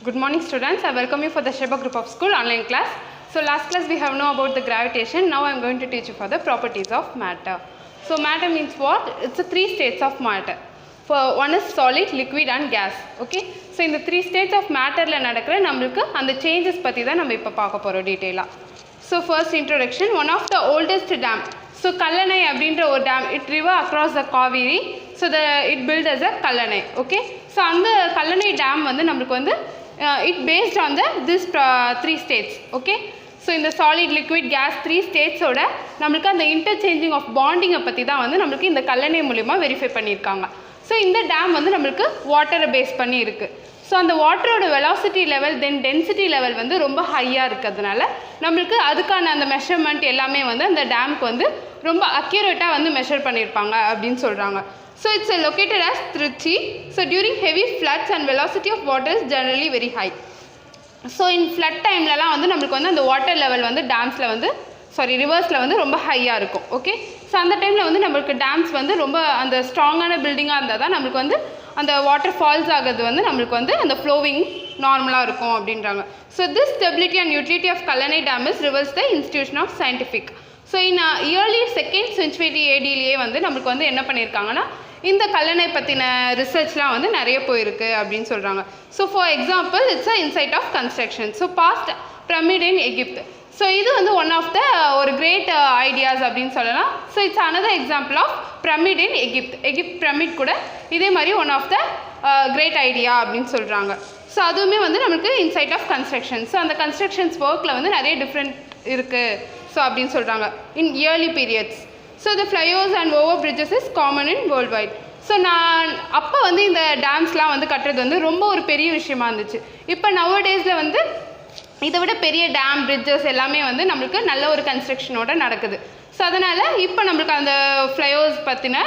Good morning students, I welcome you for the Sheba Group of School online class. So last class we have known about the gravitation, now I am going to teach you for the properties of matter. So matter means what? It's a three states of matter. One is solid, liquid and gas. Okay. So in the three states of matter la nadakra namakku and the changes patti da nam ipo paaka porom detail. So first introduction, one of the oldest dam. So Kallanai அப்படின்ற ஒரு dam, it river across the Kaveri. So it built as a Kallanai. Okay. So அந்த Kallanai dam வந்து நமக்கு வந்து it based on this three states. Okay. So in the solid, liquid, gas three states ஓட நமக்கு அந்த interchanging of bonding பத்தி தான் வந்து நமக்கு இந்த Kallanai மூலமா வெரிஃபை பண்ணிருக்காங்க. So இந்த dam வந்து நமக்கு water base பண்ணி இருக்கு. So அந்த water ஓட velocity level then density level வந்து ரொம்ப ஹையா இருக்கிறதுனால நமக்கு அதுக்கான அந்த மெஷர்மென்ட் எல்லாமே வந்து அந்த டேம்க்கு வந்து ரொம்ப அக்யூரேட்டா வந்து மெஷர் பண்ணிருப்பாங்க அப்படினு சொல்றாங்க. So it's located as Trichy. So during heavy floods and velocity of water is generally very high. So in flood time லலாம் வந்து நமக்கு வந்து அந்த water level வந்து டேம்ஸ்ல வந்து ரிவர்ஸ்ல வந்து ரொம்ப ஹையா இருக்கும். ஓகே. சோ அந்த டைம்ல வந்து நமக்கு டேம்ஸ் வந்து ரொம்ப அந்த ஸ்ட்ராங்கான பில்டிங்கா இருந்தா தான் நமக்கு வந்து அந்த வாட்டர் ஃபால்ஸ் ஆகிறது வந்து நமக்கு வந்து அந்த ஃப்ளோவிங் நார்மலா இருக்கும் அப்படின்றாங்க. So this stability and utility of Kallanai dam is reveals the institution of scientific. So in early 2nd century AD லியே வந்து நமக்கு வந்து என்ன பண்ணிருக்காங்கன்னா இந்த Kallanai பத்தின ரிசர்ச்லாம் வந்து நிறைய போயிருக்கு அப்படினு சொல்றாங்க. So for example, it's a insight of construction. So past pyramid in Egypt. So இது வந்து one of the ஒரு great ideas அப்படினு சொல்லலாம். So it's another example of pyramid in Egypt. Egypt pyramid கூட இதே மாதிரி one of the great idea அப்படினு சொல்றாங்க. So அதுவுமே வந்து நமக்கு insight of construction. So அந்த constructions workல வந்து நிறைய different இருக்கு. So அப்படினு சொல்றாங்க in early periods. So the flyovers and over bridges is common in worldwide. So நான் அப்ப வந்து இந்த டேம்ஸ்லாம் வந்து கட்டறது வந்து ரொம்ப ஒரு பெரிய விஷயமா இருந்துச்சு. இப்போ nowadaysல வந்து இதை விட பெரிய டேம் பிரிட்ஜஸ் எல்லாமே வந்து நமக்கு நல்ல ஒரு கன்ஸ்ட்ரக்ஷனோட நடக்குது. ஸோ அதனால் இப்போ நம்மளுக்கு அந்த ஃப்ளைஓவர்ஸ் பற்றின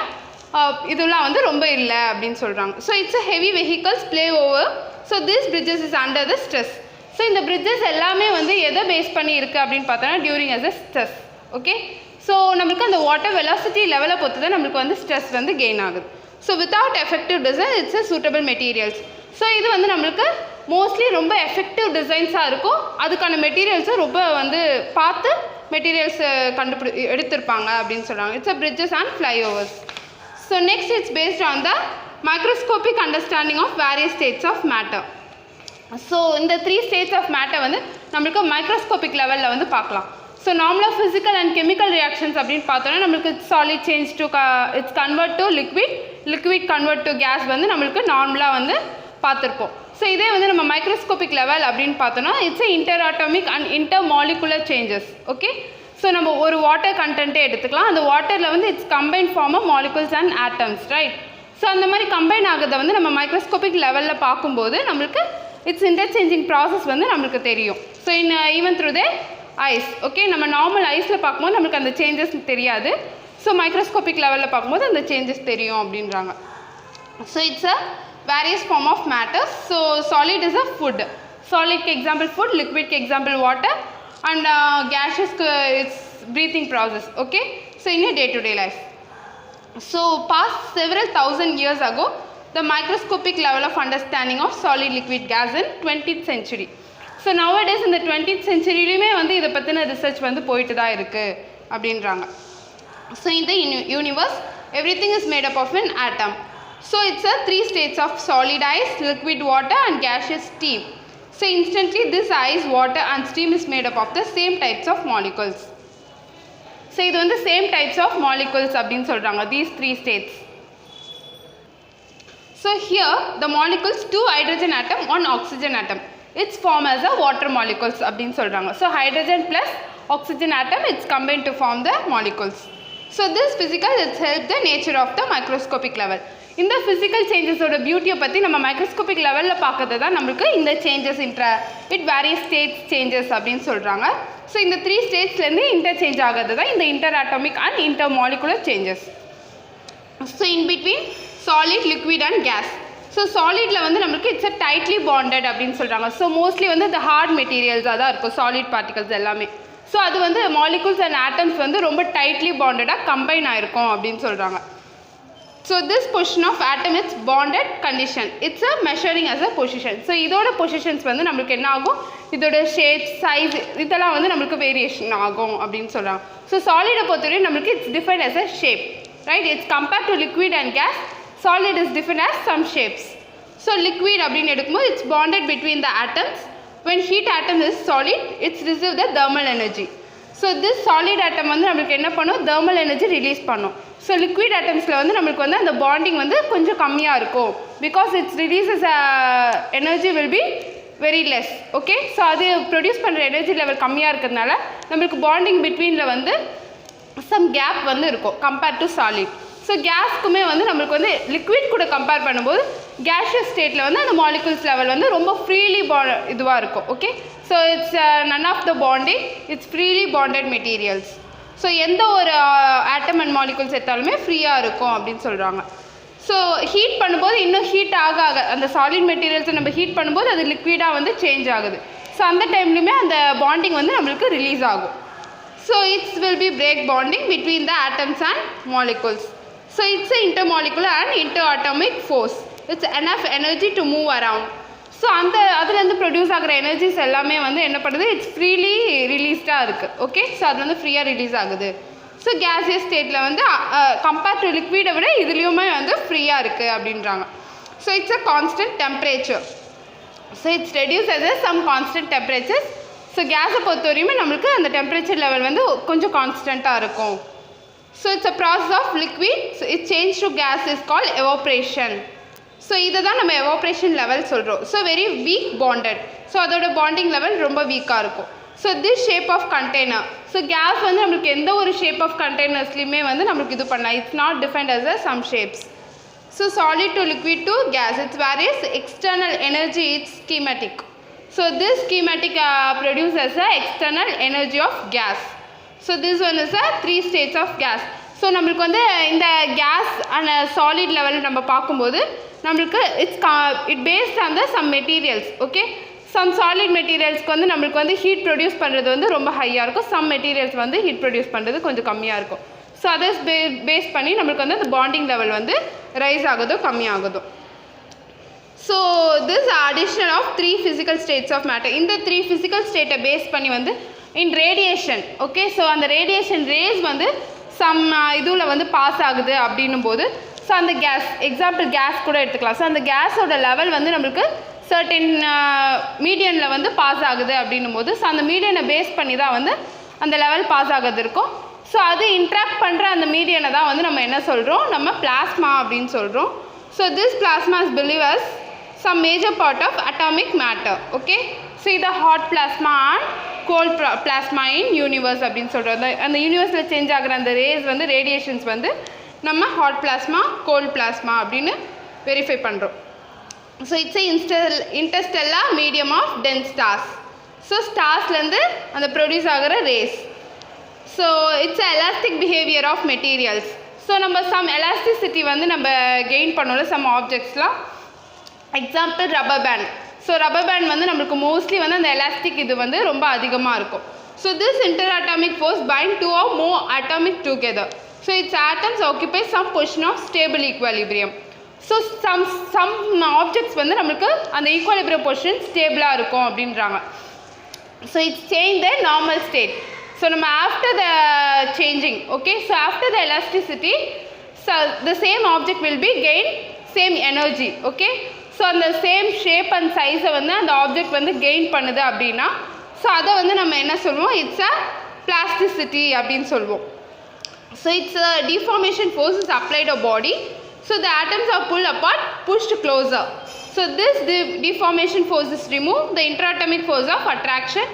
இதெல்லாம் வந்து ரொம்ப இல்லை அப்படின்னு சொல்கிறாங்க. So it's a heavy vehicles play over. So this bridges is under the stress. So இந்த பிரிட்ஜஸ் எல்லாமே வந்து எதை பேஸ் பண்ணி இருக்குது அப்படின்னு பார்த்தோன்னா during as a stress. Okay. So நம்மளுக்கு அந்த வாட்டர் வெலாசிட்டி லெவலை பொறுத்து தான் நம்மளுக்கு வந்து ஸ்ட்ரெஸ் வந்து கெயின் ஆகுது. So without effective design it's a suitable materials. So இது வந்து நம்மளுக்கு மோஸ்ட்லி ரொம்ப எஃபெக்டிவ் டிசைன்ஸாக இருக்கும். அதுக்கான மெட்டீரியல்ஸும் ரொம்ப வந்து பார்த்து மெட்டீரியல்ஸ் எடுத்திருப்பாங்க அப்படின்னு சொல்கிறாங்க. It's a bridges and flyovers. So next it's based on the microscopic understanding of various states of matter. So இந்த த்ரீ ஸ்டேட்ஸ் ஆஃப் மேட்டர் வந்து நம்மளுக்கு மைக்ரோஸ்கோபிக் லெவலில் வந்து பார்க்கலாம். ஸோ நார்மலாக ஃபிசிக்கல் அண்ட் கெமிக்கல் ரியாக்ஷன்ஸ் அப்படின்னு பார்த்தோன்னா நம்மளுக்கு solid change to it's convert to liquid, liquid convert to gas வந்து நம்மளுக்கு நார்மலாக வந்து பார்த்துருப்போம். ஸோ இதே வந்து நம்ம மைக்ரோஸ்கோபிக் லெவல் அப்படின்னு பார்த்தோன்னா it's inter atomic and inter molecular changes. Okay. So நம்ம ஒரு வாட்டர் கண்டென்ட்டே எடுத்துக்கலாம். அந்த வாட்டரில் வந்து it's combine form of molecules and atoms, right? So அந்த மாதிரி கம்பைன் ஆகிறத வந்து நம்ம மைக்ரோஸ்கோபிக் லெவலில் பார்க்கும்போது நம்மளுக்கு இட்ஸ் இன்டர்சேஞ்சிங் ப்ராசஸ் வந்து நம்மளுக்கு தெரியும். So even through the ice. Okay. நம்ம நார்மல் ஐஸில் பார்க்கும்போது நம்மளுக்கு அந்த சேஞ்சஸ் தெரியாது. ஸோ மைக்ரோஸ்கோபிக் லெவலில் பார்க்கும்போது அந்த சேஞ்சஸ் தெரியும் அப்படின்றாங்க. So it's a various form of matter. So solid is a food. Solid ke example food, liquid ke example water, and gaseous it's breathing process. Okay. So in a day to day life. So past several thousand years ago, the microscopic level of understanding of solid, liquid, gas in 20th century. So nowadays in the 20th century லுமே வந்து இத பத்தின research வந்து போயிட்டு தான் இருக்கு அப்படின்றாங்க. So in the universe everything is made up of an atom. So it's a three states of solid ice, liquid water and gaseous steam. So instantly this ice, water and steam is made up of the same types of molecules. So இது வந்து same types of molecules அப்படினு சொல்றாங்க, these three states. So here the molecules, two hydrogen atom, one oxygen atom, it's form as a water molecules அப்படினு சொல்றாங்க. So hydrogen plus oxygen atom it's combined to form the molecules. So this physical it's help the nature of the microscopic level. இந்த physical சேஞ்சஸோட பியூட்டியை பற்றி நம்ம microscopic லெவலில் பார்க்கறது தான் நம்மளுக்கு இந்த changes it various states changes அப்படின்னு சொல்கிறாங்க. ஸோ இந்த த்ரீ ஸ்டேட்ஸ்லேருந்து இன்டர்சேஞ்ச் ஆகிறது தான் இந்த inter atomic and inter molecular changes. So in between solid, liquid and gas. So சாலிடில் வந்து நம்மளுக்கு இட்ஸ் அ டைட்லி பாண்டட் அப்படின்னு சொல்கிறாங்க. ஸோ மோஸ்ட்லி வந்து இந்த ஹார்ட் மெட்டீரியல்ஸாக தான் இருக்கும் சாலிட் பார்ட்டிகல்ஸ் எல்லாமே. ஸோ அது வந்து மாலிகுல்ஸ் அண்ட் ஆட்டம்ஸ் வந்து ரொம்ப டைட்லி பாண்டடாக கம்பைன் ஆகிருக்கும் அப்படின்னு சொல்கிறாங்க. So this position of atom is bonded condition. It's a measuring as a position. So இதோட positions வந்து நமக்கு என்ன ஆகும், இதோட shape, size இதெல்லாம் வந்து நமக்கு variation ஆகும் அப்படின்னு சொல்றாங்க. So solid பொறுத்தவரை நமக்கு it's defined as a shape, right? It's compared to liquid and gas. Solid is defined as some shapes. So liquid அப்படின்னு எடுக்கும்போது it's bonded between the atoms. When heat atom is solid, it's receive the thermal energy. So this solid atom வந்து நமக்கு என்ன பண்ணும், thermal energy release பண்ணும். So liquid atomsல வந்து நமக்கு வந்து அந்த bonding வந்து கொஞ்சம் கம்மியா இருக்கும், because its releases energy will be very less. Okay, so அது ப்ரொடியூஸ் பண்ணுற எனர்ஜி லெவல் கம்மியாக இருக்கிறதுனால நம்மளுக்கு பாண்டிங் பிட்வீனில் வந்து சம் கேப் வந்து இருக்கும் கம்பேர்ட் டு சாலிட். ஸோ கேஸ்க்குமே வந்து நம்மளுக்கு வந்து லிக்விட் கூட கம்பேர் பண்ணும்போது கேஷியஸ் ஸ்டேட்டில் வந்து அந்த மாலிகுல்ஸ் லெவல் வந்து ரொம்ப ஃப்ரீலி இதுவாக இருக்கும். Okay, so it's none of the bonding, it's freely bonded materials. So எந்த ஒரு ஆட்டம் அண்ட் மாலிகுல்ஸ் எடுத்தாலுமே ஃப்ரீயாக இருக்கும் அப்படின்னு சொல்கிறாங்க. ஸோ ஹீட் பண்ணும்போது இன்னும் ஹீட் ஆக அந்த சாலிட் மெட்டீரியல்ஸை நம்ம ஹீட் பண்ணும்போது அது லிக்விடாக வந்து சேஞ்ச் ஆகுது. ஸோ அந்த டைம்லையுமே அந்த பாண்டிங் வந்து நம்மளுக்கு ரிலீஸ் ஆகும். So it's will be break bonding between the atoms and molecules. So it's intermolecular and inter force. It's enough energy to move around. So அதுலேருந்து ப்ரொடியூஸ் ஆகிற எனர்ஜிஸ் எல்லாமே வந்து என்ன பண்ணுது, இட்ஸ் ஃப்ரீலி ரிலீஸ்டாக இருக்குது. ஓகே, ஸோ அது வந்து ஃப்ரீயாக ரிலீஸ் ஆகுது. ஸோ கேஸியஸ் ஸ்டேட்டில் வந்து கம்பேர்ட் டு லிக்விடை விட இதுலேயுமே வந்து ஃப்ரீயாக இருக்குது அப்படின்றாங்க. So it's a constant temperature. So it's reduce as some constant temperatures. So கேஸை பொறுத்த வரையுமே நம்மளுக்கு அந்த டெம்பரேச்சர் லெவல் வந்து கொஞ்சம் கான்ஸ்டண்ட்டாக இருக்கும். So it's a process of liquid. So it change to gas is called evaporation. So இதை தான் நம்ம எவாப்ரேஷன் லெவல் சொல்கிறோம். So very weak bonded. So அதோட பாண்டிங் லெவல் ரொம்ப வீக்காக இருக்கும். So this shape of container. So gas வந்து நம்மளுக்கு எந்த ஒரு ஷேப் ஆஃப் கண்டெய்னர்ஸ்லையுமே வந்து நம்மளுக்கு இது பண்ணலாம். It's not defined as some shapes. So solid to liquid to gas, it's various external energy, it's schematic. So this schematic produces a external energy of gas. So this one is a 3 states of gas. So நம்மளுக்கு வந்து இந்த case and solid level நம்ம பார்க்கும்போது நம்மளுக்கு it based on the some materials. Okay, some solid மெட்டீரியல்ஸ்க்கு வந்து நம்மளுக்கு வந்து ஹீட் ப்ரொடியூஸ் பண்ணுறது வந்து ரொம்ப ஹையாக இருக்கும். சம் மெட்டீரியல்ஸ் வந்து ஹீட் ப்ரொடியூஸ் பண்ணுறது கொஞ்சம் கம்மியாக இருக்கும். ஸோ அதை பேஸ் பண்ணி நம்மளுக்கு வந்து அந்த பாண்டிங் லெவல் வந்து ரைஸ் ஆகுதோ கம்மியாகுதோ. So this additional of 3 physical states of matter. இந்த 3 physical ஸ்டேட்டை பேஸ் பண்ணி வந்து இன் ரேடியேஷன். ஓகே, ஸோ அந்த ரேடியேஷன் ரேஸ் வந்து சம் இதுவில் வந்து பாஸ் ஆகுது அப்படின்னும் போது, ஸோ அந்த கேஸ் எக்ஸாம்பிள் கேஸ் கூட எடுத்துக்கலாம். ஸோ அந்த கேஸோட லெவல் வந்து நம்மளுக்கு சர்டன் மீடியனில் வந்து பாஸ் ஆகுது அப்படின்னும் போது, ஸோ அந்த மீடியனை பேஸ் பண்ணி தான் வந்து அந்த லெவல் பாஸ் ஆகுது இருக்கும். ஸோ அது இன்ட்ராக்ட் பண்ணுற அந்த மீடியனை தான் வந்து நம்ம என்ன சொல்கிறோம், நம்ம பிளாஸ்மா அப்படின்னு சொல்கிறோம். So this plasma is believe as some major part of atomic matter. Okay, so இதை hot plasma and cold plasma in universe அப்படின்னு சொல்கிறோம். அந்த யூனிவர்ஸில் சேஞ்ச் ஆகிற அந்த ரேஸ் வந்து ரேடியேஷன்ஸ் வந்து நம்ம ஹாட் பிளாஸ்மா கோல்ட் பிளாஸ்மா அப்படின்னு வெரிஃபை பண்ணுறோம். So it's interstellar medium of dense stars. So ஸ்டார்ஸ்லேருந்து அந்த ப்ரொடியூஸ் ஆகிற rays. So it's elastic behaviour of materials. So நம்ம சம் எலாஸ்டிசிட்டி வந்து நம்ம கெயின் பண்ணோம்ல சம் ஆப்ஜெக்ட்ஸ்லாம். Example rubber band. So rubber band வந்து நம்மளுக்கு மோஸ்ட்லி வந்து அந்த எலாஸ்டிக் இது வந்து ரொம்ப அதிகமாக இருக்கும். So this inter atomic force bind 2 or more atomic together. So its atoms occupy some position of stable equilibrium. So some objects வந்து நம்மளுக்கு அந்த equilibrium position ஸ்டேபிளாக இருக்கும் அப்படின்றாங்க. So it's change the normal state. So நம்ம after the changing, okay, so after the elasticity, so the same object will be gain same energy. Okay, so அந்த same shape and size வந்து அந்த object வந்து gain பண்ணுது அப்படின்னா, so அதை வந்து நம்ம என்ன சொல்லுவோம், இட்ஸ் அ பிளாஸ்டிசிட்டி அப்படின்னு சொல்லுவோம். So it's a deformation force is applied to body. So the atoms are pulled apart, pushed closer. So this deformation force is removed. The interatomic force of attraction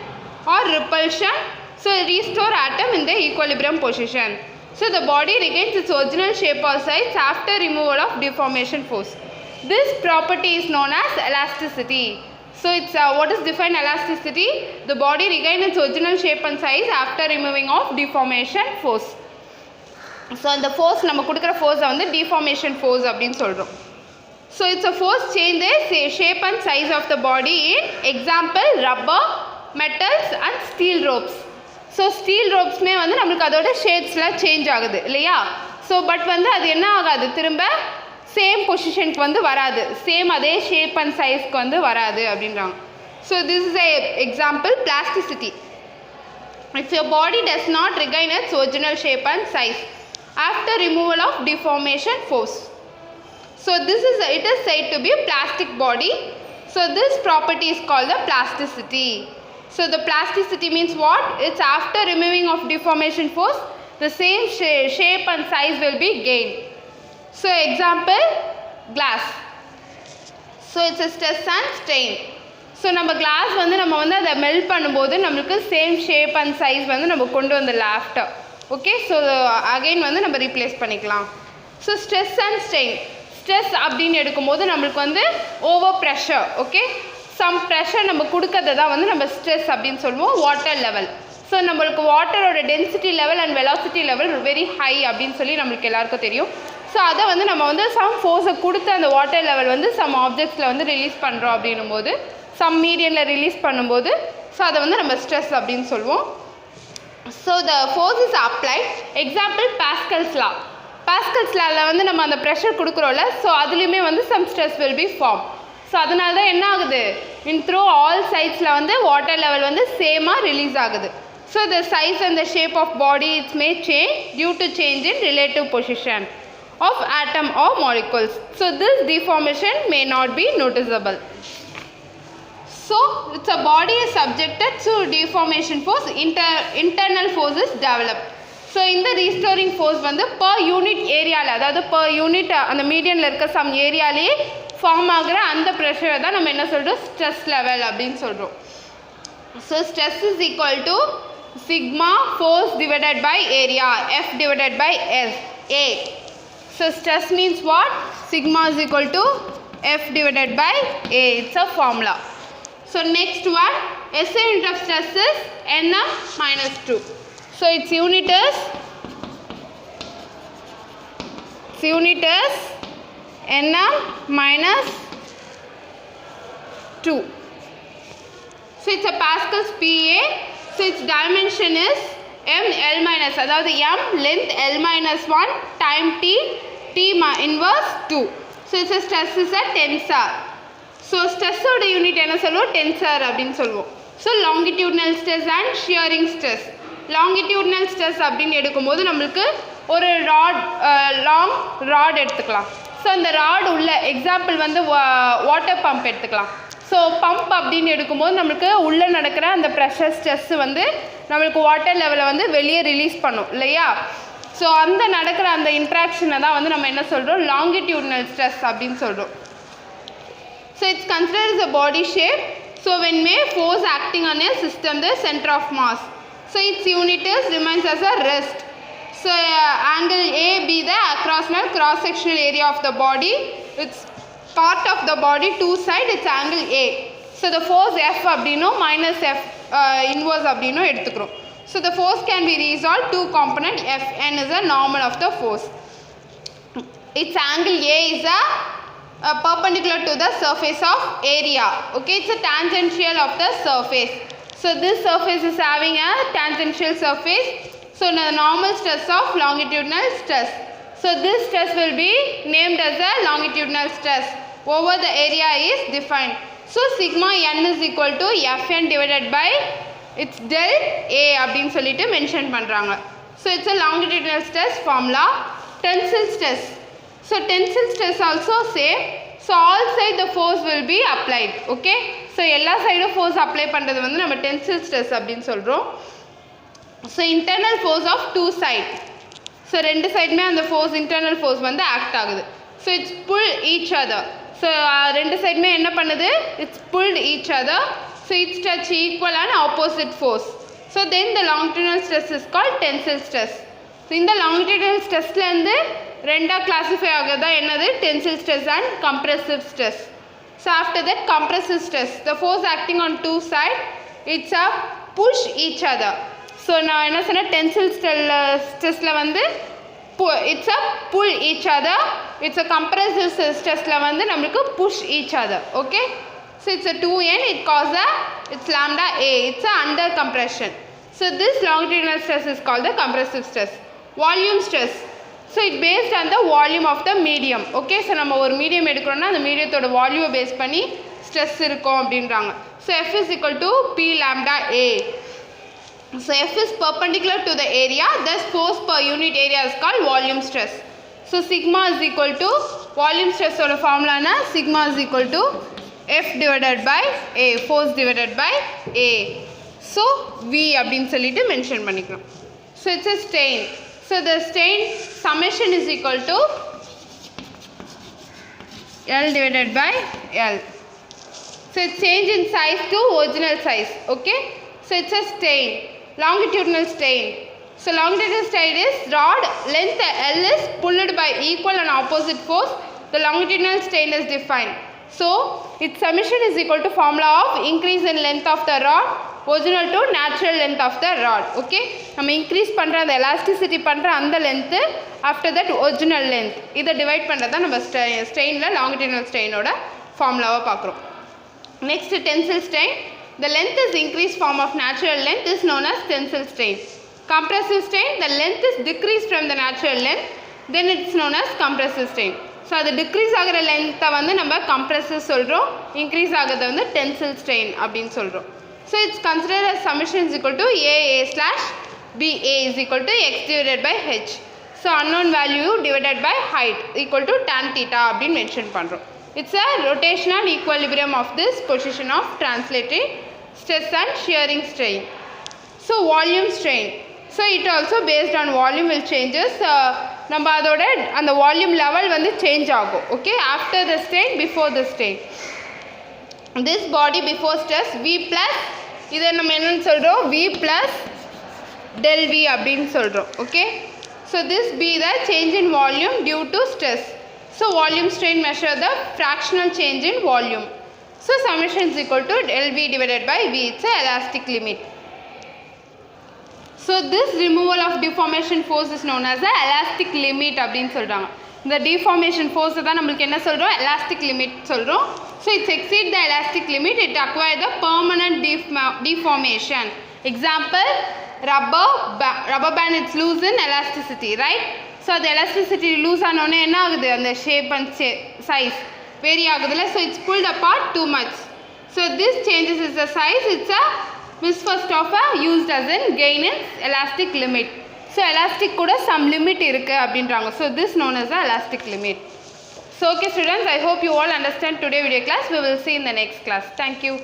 or repulsion. So restore atom in the equilibrium position. So the body regains its original shape or size after removal of deformation force. This property is known as elasticity. So it's what is defined elasticity? The body regains its original shape and size after removing of deformation force. So அந்த force நம்ம கொடுக்குற ஃபோர்ஸை வந்து deformation force அப்படின்னு சொல்கிறோம். So it's a force change the shape and size of the body in example rubber, metals and steel ropes. So steel ரோப்ஸ்மே வந்து நம்மளுக்கு அதோட ஷேப்ஸ்லாம் சேஞ்ச் ஆகுது இல்லையா. ஸோ பட் வந்து அது என்ன ஆகாது, திரும்ப சேம் பொசிஷனுக்கு வந்து வராது, சேம் அதே ஷேப் அண்ட் சைஸ்க்கு வந்து வராது அப்படின்றாங்க. So this is a example plasticity. If your body does not regain its original shape and size after removal of deformation force. So this is, it is said to be a plastic body. So this property is called the plasticity. So the plasticity means what? It's after removing of deformation force, the same shape and size will be gained. So example, glass. So it's a stress and strain. So நம்ம class வந்து நம்ம வந்து அதை melt பண்ணும்போது நம்மளுக்கு same shape and size வந்து நம்ம கொண்டு வந்துடலாம் ஆஃப்டர். ஓகே, ஸோ அகெயின் வந்து நம்ம ரீப்ளேஸ் பண்ணிக்கலாம். So stress and strain. Stress அப்படின்னு எடுக்கும்போது நம்மளுக்கு வந்து over pressure. Okay, some pressure நம்ம கொடுக்கறத தான் வந்து நம்ம ஸ்ட்ரெஸ் அப்படின்னு சொல்லுவோம். Water level. ஸோ நம்மளுக்கு வாட்டரோட density level and velocity level very high அப்படின்னு சொல்லி நம்மளுக்கு எல்லாருக்கும் தெரியும். ஸோ அதை வந்து நம்ம வந்து சம் ஃபோர்ஸை கொடுத்து அந்த வாட்டர் லெவல் வந்து சம் ஆப்ஜெக்ட்ஸில் வந்து ரிலீஸ் பண்ணுறோம் அப்படின்னும் போது, சம் மீடியனில் ரிலீஸ் பண்ணும்போது, ஸோ அதை வந்து நம்ம ஸ்ட்ரெஸ் அப்படின்னு சொல்லுவோம். So the force is applied. Example Pascal's law. Pascal's லாவில் வந்து நம்ம அந்த ப்ரெஷர் கொடுக்குறோம்ல, ஸோ அதுலேயுமே வந்து some stress will be form. So அதனால தான் என்ன ஆகுது, இன் த்ரூ ஆல் சைட்ஸில் வந்து வாட்டர் லெவல் வந்து சேமாக ரிலீஸ் ஆகுது. So the size and the shape of body it's may change due to change in relative position of atom or molecules. So this deformation may not be noticeable. So it's a body is subjected to deformation force, internal force is developed. So இந்த restoring force வந்து per unit ஏரியாவில், அதாவது per unit அந்த மீடியனில் இருக்க some ஏரியாலேயே form ஆகிற அந்த ப்ரெஷரை தான் நம்ம என்ன சொல்கிறோம், ஸ்ட்ரெஸ் லெவல் அப்படின்னு சொல்கிறோம். So stress is equal to sigma force divided by area, F divided by S, A. So stress means what? Sigma is equal to F divided by A. It's a formula. So next one, SI unit of stress is Nm minus 2. So its unit is Nm minus 2. So it's a Pascal's PA. So its dimension is m L minus, அதாவது m length L minus 1 time t inverse 2. So it's a stress is a tensor. So stress ஓட unit என்ன சொல்லுவோம், tensor அப்படின்னு சொல்லுவோம். So longitudinal stress and shearing stress. longitudinal stress அப்படின்னு எடுக்கும்போது நம்மளுக்கு ஒரு லாங் ராட் எடுத்துக்கலாம். ஸோ அந்த ராட் உள்ள எக்ஸாம்பிள் வந்து வாட்டர் பம்ப் எடுத்துக்கலாம். ஸோ பம்ப் அப்படின்னு எடுக்கும்போது நம்மளுக்கு உள்ளே நடக்கிற அந்த ப்ரெஷர் ஸ்ட்ரெஸ் வந்து நம்மளுக்கு வாட்டர் லெவலை வந்து வெளியே ரிலீஸ் பண்ணும் இல்லையா. ஸோ அந்த நடக்கிற அந்த இன்ட்ராக்ஷனை தான் வந்து நம்ம என்ன சொல்கிறோம், longitudinal stress அப்படின்னு சொல்கிறோம். So it's considered as a body shape. So when may force acting on a system the center of mass. So its unit is remains as a rest. So angle AB the cross sectional area of the body. It's part of the body two side, it's angle A. So the force F அப்படின்னும் minus F inverse அப்படின்னும் எடுத்துக்கிறோம். So the force can be resolved two component. Fn is a normal of the force. Its angle A is a perpendicular to the surface of area. Okay, it's a tangential of the surface. So this surface is having a tangential surface. So the normal stress of longitudinal stress. So this stress will be named as a longitudinal stress. Over the area is defined. So sigma n is equal to Fn divided by its del A அப்படின்னு சொல்லிட்டு mention பண்ணுறாங்க. So it's a longitudinal stress formula. Tensile stress. So tensile stress also same. So all side the force will be applied. Okay. So எல்லா சைடும் force apply பண்ணுறது வந்து நம்ம tensile stress அப்படின்னு சொல்கிறோம். So internal force of two side. So ரெண்டு சைடுமே அந்த force internal force வந்து ஆக்ட் ஆகுது. So it's pull each other. So ரெண்டு சைடுமே என்ன பண்ணுது, it's pulled each other. So it's touch equal and opposite force. So then the longitudinal stress is called tensile stress. So இந்த longitudinal stressல இருந்து ரெண்டா classify ஆகுதா என்னது, tensile stress and compressive stress. So after that compressive stress, the force acting on two side, it's a push each other. So நான் என்ன சொன்னேன், tensile stressல வந்து it's a pull each other. It's a compressive stressல வந்து நம்மளுக்கு push each other. Okay. So it's a 2n, it causes it's lambda A, it's a under compression. So this longitudinal stress is called the compressive stress. Volume stress. So it based on the volume of the medium. Okay, so நம்ம ஒரு medium எடுக்கிறோம்னா அந்த மீடியத்தோட வால்யூமை base பண்ணி stress இருக்கும் அப்படின்றாங்க. So F is equal to P lambda A. So F is perpendicular to the area, thus force per unit area is called volume stress. So sigma is equal to volume stress oda formula na sigma is equal to F divided by A, force divided by A. So V அப்படினு சொல்லிட்டு mention பண்ணிக்கிறோம். So it's a strain. So the strain summation is equal to L divided by L. So it's change in size to original size. Okay. So it's a strain, longitudinal strain. So longitudinal strain is rod length L is pulled by equal and opposite force. The longitudinal strain is defined. So its summation is equal to formula of increase in length of the rod original to natural length of the rod. Okay, நம்ம increase பண்ற அந்த elasticity பண்ற அந்த length after that original length இதை divide பண்றதா நம்ம strainல longitudinal strainோட formulaவை பார்க்குறோம். Next, tensile strain. The length is increased form of natural length is known as tensile strain. Compressive strain, the length is decreased from the natural length, then it's known as compressive strain. So அது decrease ஆகிற length வந்து நம்ம compressive சொல்கிறோம், increase ஆகிறது வந்து tensile strain அப்படின்னு சொல்கிறோம். So it's considered as summation is equal to AA slash BA is equal to x divided by h. So unknown value divided by height equal to tan theta அப்படின்னு mention பண்ணுறோம். It's a rotational equilibrium of this position of translating stress and shearing strain. So volume strain. So it also based on volume will changes. நம்ம அதோட அந்த volume level வந்து change ஆகும். Okay, after the strain before the strain. This body before stress V plus இதை நம்ம என்னென்னு சொல்கிறோம் V plus del V அப்படின்னு சொல்கிறோம். Okay, so this be the change in volume due to stress. So volume strain measure the fractional change in volume. So summation is equal to del V divided by V. It's a elastic limit. So this removal of deformation force is known as the elastic limit அப்படின்னு சொல்கிறாங்க. இந்த deformation force தான் நம்மளுக்கு என்ன சொல்கிறோம், elastic limit சொல்கிறோம். So it exceeds the elastic limit, it acquires the permanent deformation. Example, rubber band it's lose in elasticity, right? So the elasticity lose ஆனோடனே என்ன ஆகுது, அந்த shape and size vary ஆகுதுல, so it's pulled apart too much. So this changes is the size, it's a misfirst of a used as in gain in elastic limit. So elastic கூட some limit இருக்கு அப்படின்றாங்க. So this known as the elastic limit. So okay students, I hope you all understand today video class. We will see in the next class. Thank you.